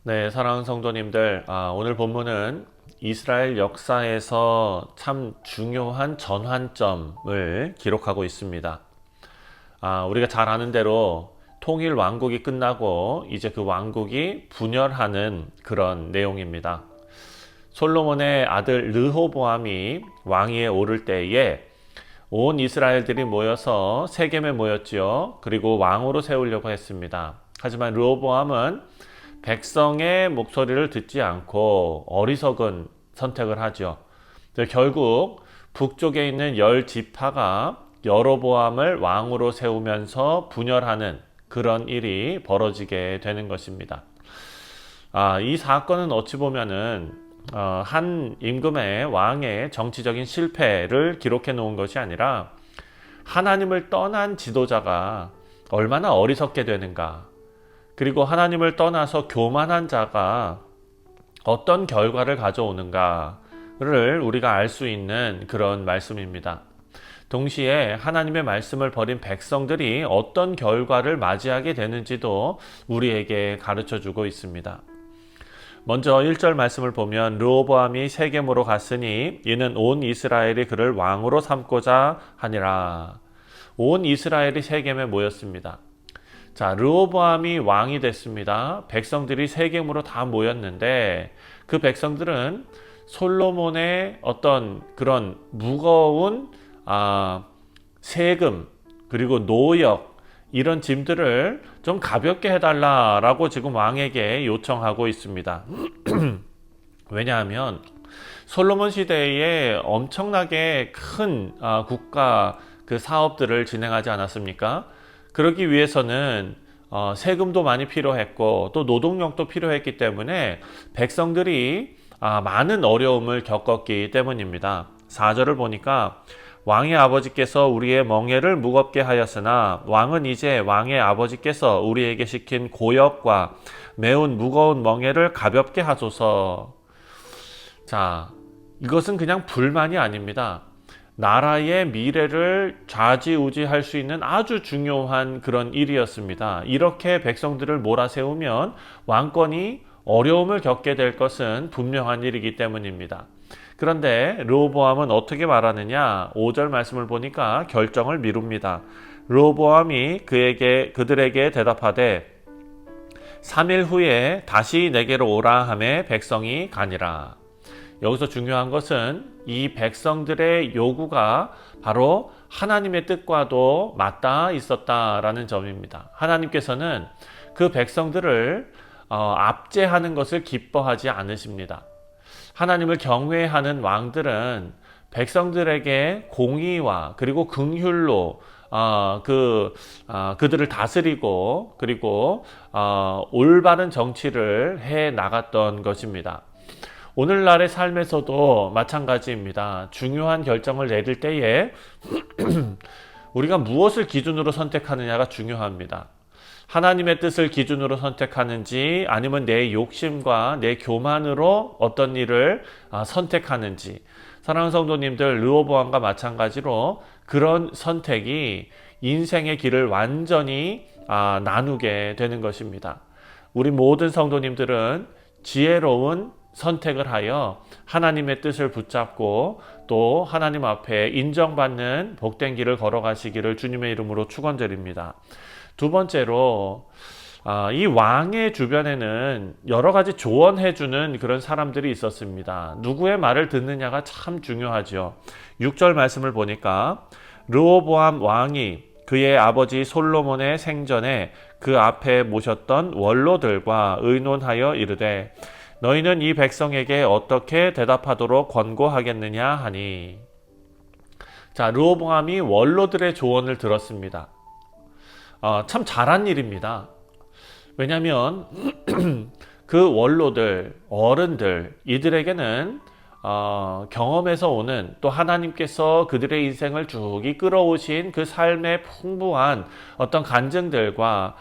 네, 사랑하는 성도님들, 오늘 본문은 이스라엘 역사에서 참 중요한 전환점을 기록하고 있습니다. 우리가 잘 아는 대로 통일 왕국이 끝나고 이제 그 왕국이 분열하는 그런 내용입니다. 솔로몬의 아들 르호보암이 왕위에 오를 때에 온 이스라엘들이 모여서 세겜에 모였지요. 그리고 왕으로 세우려고 했습니다. 하지만 르호보암은 백성의 목소리를 듣지 않고 어리석은 선택을 하죠. 결국 북쪽에 있는 열 지파가 여로보암을 왕으로 세우면서 분열하는 그런 일이 벌어지게 되는 것입니다. 이 사건은 어찌 보면은 한 임금의 왕의 정치적인 실패를 기록해 놓은 것이 아니라 하나님을 떠난 지도자가 얼마나 어리석게 되는가, 그리고 하나님을 떠나서 교만한 자가 어떤 결과를 가져오는가를 우리가 알 수 있는 그런 말씀입니다. 동시에 하나님의 말씀을 버린 백성들이 어떤 결과를 맞이하게 되는지도 우리에게 가르쳐 주고 있습니다. 먼저 1절 말씀을 보면 르호보암이 세겜으로 갔으니 이는 온 이스라엘이 그를 왕으로 삼고자 하니라. 온 이스라엘이 세겜에 모였습니다. 자, 르호보암이 왕이 됐습니다. 백성들이 세겜으로 다 모였는데 그 백성들은 솔로몬의 어떤 그런 무거운 세금 그리고 노역 이런 짐들을 좀 가볍게 해달라라고 지금 왕에게 요청하고 있습니다. 왜냐하면 솔로몬 시대에 엄청나게 큰 국가 그 사업들을 진행하지 않았습니까? 그러기 위해서는 세금도 많이 필요했고 또 노동력도 필요했기 때문에 백성들이 많은 어려움을 겪었기 때문입니다. 4절을 보니까 왕의 아버지께서 우리의 멍에를 무겁게 하였으나 왕은 이제 왕의 아버지께서 우리에게 시킨 고역과 매운 무거운 멍에를 가볍게 하소서. 자, 이것은 그냥 불만이 아닙니다. 나라의 미래를 좌지우지할 수 있는 아주 중요한 그런 일이었습니다. 이렇게 백성들을 몰아세우면 왕권이 어려움을 겪게 될 것은 분명한 일이기 때문입니다. 그런데 르호보암은 어떻게 말하느냐? 5절 말씀을 보니까 결정을 미룹니다. 르호보암이 그들에게 대답하되 3일 후에 다시 내게로 오라 하매 백성이 가니라. 여기서 중요한 것은 이 백성들의 요구가 바로 하나님의 뜻과도 맞닿아 있었다라는 점입니다. 하나님께서는 그 백성들을 압제하는 것을 기뻐하지 않으십니다. 하나님을 경외하는 왕들은 백성들에게 공의와 그리고 긍휼로 그들을 다스리고 그리고 올바른 정치를 해 나갔던 것입니다. 오늘날의 삶에서도 마찬가지입니다. 중요한 결정을 내릴 때에 우리가 무엇을 기준으로 선택하느냐가 중요합니다. 하나님의 뜻을 기준으로 선택하는지 아니면 내 욕심과 내 교만으로 어떤 일을 선택하는지. 사랑하는 성도님들, 르호보암과 마찬가지로 그런 선택이 인생의 길을 완전히 나누게 되는 것입니다. 우리 모든 성도님들은 지혜로운 선택을 하여 하나님의 뜻을 붙잡고 또 하나님 앞에 인정받는 복된 길을 걸어가시기를 주님의 이름으로 축원드립니다. 두 번째로 이 왕의 주변에는 여러 가지 조언해주는 그런 사람들이 있었습니다. 누구의 말을 듣느냐가 참 중요하죠. 6절 말씀을 보니까 르호보암 왕이 그의 아버지 솔로몬의 생전에 그 앞에 모셨던 원로들과 의논하여 이르되 너희는 이 백성에게 어떻게 대답하도록 권고하겠느냐 하니. 자, 르호보암이 원로들의 조언을 들었습니다. 참 잘한 일입니다. 왜냐하면 그 원로들, 어른들 이들에게는 경험에서 오는 또 하나님께서 그들의 인생을 쭉 이끌어오신 그 삶의 풍부한 어떤 간증들과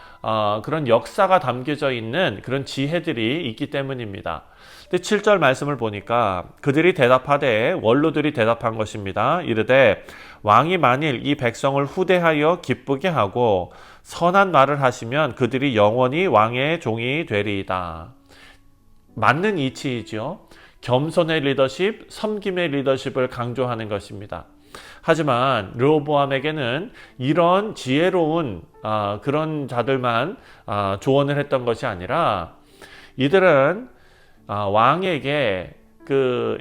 그런 역사가 담겨져 있는 그런 지혜들이 있기 때문입니다. 근데 7절 말씀을 보니까 그들이 대답하되 원로들이 대답한 것입니다. 이르되 왕이 만일 이 백성을 후대하여 기쁘게 하고 선한 말을 하시면 그들이 영원히 왕의 종이 되리이다. 맞는 이치이죠. 겸손의 리더십, 섬김의 리더십을 강조하는 것입니다. 하지만 르호보암에게는 이런 지혜로운 그런 자들만 조언을 했던 것이 아니라 이들은 왕에게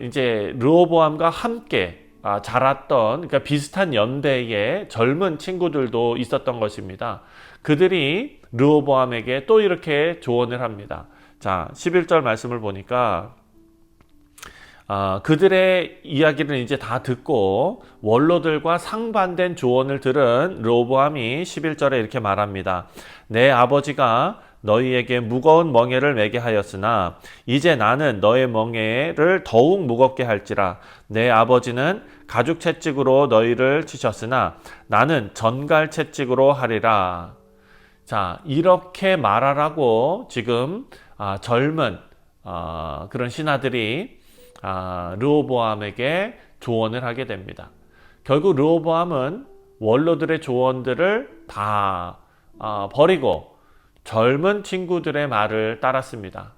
이제 르호보암과 함께 자랐던, 그러니까 비슷한 연배의 젊은 친구들도 있었던 것입니다. 그들이 르호보암에게 또 이렇게 조언을 합니다. 자, 11절 말씀을 보니까 그들의 이야기를 이제 다 듣고 원로들과 상반된 조언을 들은 르호보암이 11절에 이렇게 말합니다. 내 아버지가 너희에게 무거운 멍에를 매게 하였으나 이제 나는 너의 멍에를 더욱 무겁게 할지라. 내 아버지는 가죽 채찍으로 너희를 치셨으나 나는 전갈 채찍으로 하리라. 자, 이렇게 말하라고 지금 젊은 그런 신하들이 르호보암에게 조언을 하게 됩니다. 결국 르호보암은 원로들의 조언들을 다 버리고 젊은 친구들의 말을 따랐습니다.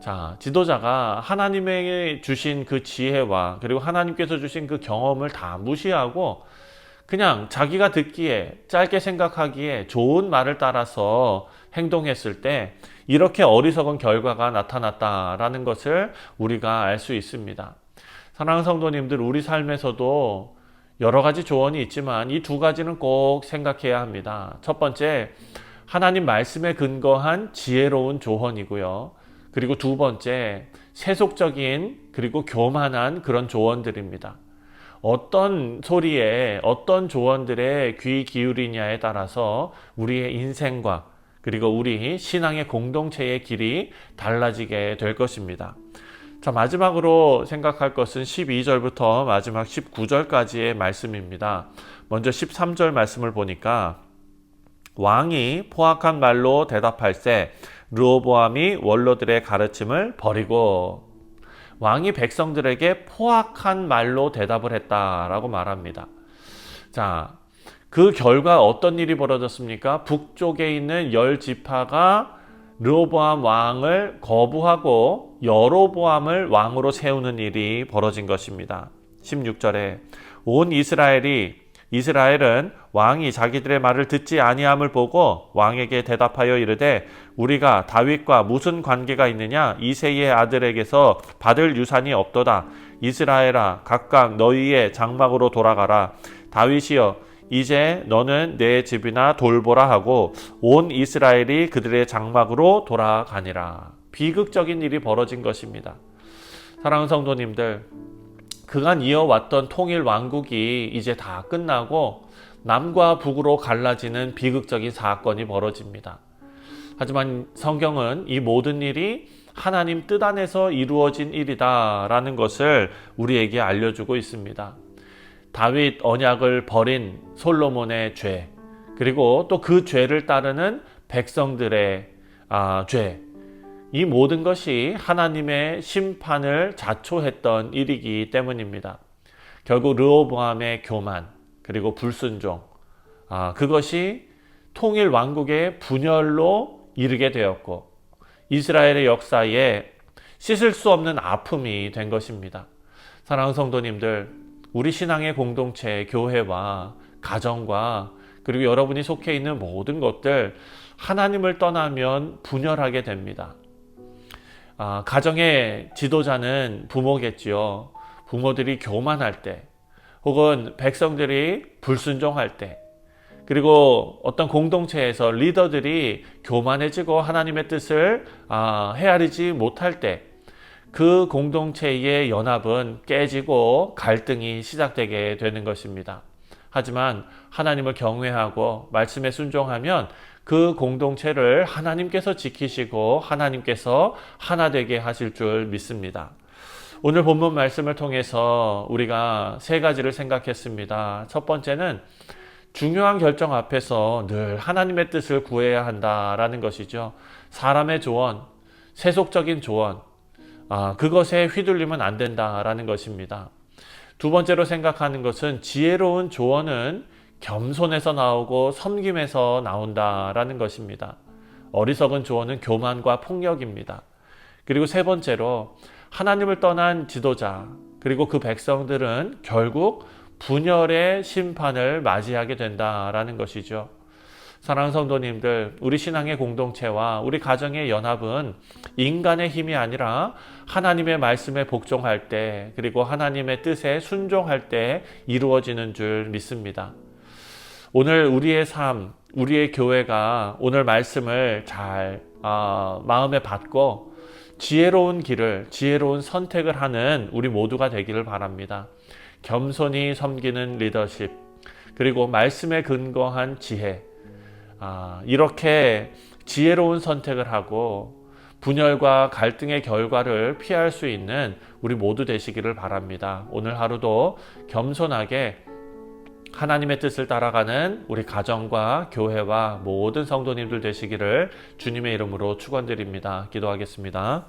자, 지도자가 하나님의 주신 그 지혜와 그리고 하나님께서 주신 그 경험을 다 무시하고 그냥 자기가 듣기에 짧게 생각하기에 좋은 말을 따라서 행동했을 때 이렇게 어리석은 결과가 나타났다라는 것을 우리가 알 수 있습니다. 사랑하는 성도님들, 우리 삶에서도 여러 가지 조언이 있지만 이 두 가지는 꼭 생각해야 합니다. 첫 번째, 하나님 말씀에 근거한 지혜로운 조언이고요. 그리고 두 번째, 세속적인 그리고 교만한 그런 조언들입니다. 어떤 소리에 어떤 조언들에 귀 기울이냐에 따라서 우리의 인생과 그리고 우리 신앙의 공동체의 길이 달라지게 될 것입니다. 자, 마지막으로 생각할 것은 12절부터 마지막 19절까지의 말씀입니다. 먼저 13절 말씀을 보니까 왕이 포악한 말로 대답할세 르호보암이 원로들의 가르침을 버리고, 왕이 백성들에게 포악한 말로 대답을 했다라고 말합니다. 자, 그 결과 어떤 일이 벌어졌습니까? 북쪽에 있는 10지파가 르호보암 왕을 거부하고 여로보암을 왕으로 세우는 일이 벌어진 것입니다. 16절에 온 이스라엘은 왕이 자기들의 말을 듣지 아니함을 보고 왕에게 대답하여 이르되 우리가 다윗과 무슨 관계가 있느냐? 이새의 아들에게서 받을 유산이 없도다. 이스라엘아, 각각 너희의 장막으로 돌아가라. 다윗이여, 이제 너는 내 집이나 돌보라 하고 온 이스라엘이 그들의 장막으로 돌아가니라. 비극적인 일이 벌어진 것입니다. 사랑하는 성도님들, 그간 이어왔던 통일 왕국이 이제 다 끝나고 남과 북으로 갈라지는 비극적인 사건이 벌어집니다. 하지만 성경은 이 모든 일이 하나님 뜻 안에서 이루어진 일이다라는 것을 우리에게 알려주고 있습니다. 다윗 언약을 버린 솔로몬의 죄, 그리고 또 그 죄를 따르는 백성들의 죄, 이 모든 것이 하나님의 심판을 자초했던 일이기 때문입니다. 결국 르호보암의 교만 그리고 불순종, 그것이 통일 왕국의 분열로 이르게 되었고 이스라엘의 역사에 씻을 수 없는 아픔이 된 것입니다. 사랑하는 성도님들, 우리 신앙의 공동체, 교회와 가정과 그리고 여러분이 속해 있는 모든 것들, 하나님을 떠나면 분열하게 됩니다. 가정의 지도자는 부모겠지요. 부모들이 교만할 때, 혹은 백성들이 불순종할 때, 그리고 어떤 공동체에서 리더들이 교만해지고 하나님의 뜻을 헤아리지 못할 때, 그 공동체의 연합은 깨지고 갈등이 시작되게 되는 것입니다. 하지만 하나님을 경외하고 말씀에 순종하면 그 공동체를 하나님께서 지키시고 하나님께서 하나 되게 하실 줄 믿습니다. 오늘 본문 말씀을 통해서 우리가 세 가지를 생각했습니다. 첫 번째는 중요한 결정 앞에서 늘 하나님의 뜻을 구해야 한다라는 것이죠. 사람의 조언, 세속적인 조언, 그것에 휘둘리면 안 된다라는 것입니다. 두 번째로 생각하는 것은 지혜로운 조언은 겸손에서 나오고 섬김에서 나온다라는 것입니다. 어리석은 조언은 교만과 폭력입니다. 그리고 세 번째로 하나님을 떠난 지도자 그리고 그 백성들은 결국 분열의 심판을 맞이하게 된다라는 것이죠. 사랑하는 성도님들, 우리 신앙의 공동체와 우리 가정의 연합은 인간의 힘이 아니라 하나님의 말씀에 복종할 때, 그리고 하나님의 뜻에 순종할 때 이루어지는 줄 믿습니다. 오늘 우리의 삶, 우리의 교회가 오늘 말씀을 잘 마음에 받고 지혜로운 길을, 지혜로운 선택을 하는 우리 모두가 되기를 바랍니다. 겸손히 섬기는 리더십, 그리고 말씀에 근거한 지혜, 이렇게 지혜로운 선택을 하고 분열과 갈등의 결과를 피할 수 있는 우리 모두 되시기를 바랍니다. 오늘 하루도 겸손하게 하나님의 뜻을 따라가는 우리 가정과 교회와 모든 성도님들 되시기를 주님의 이름으로 축원드립니다. 기도하겠습니다.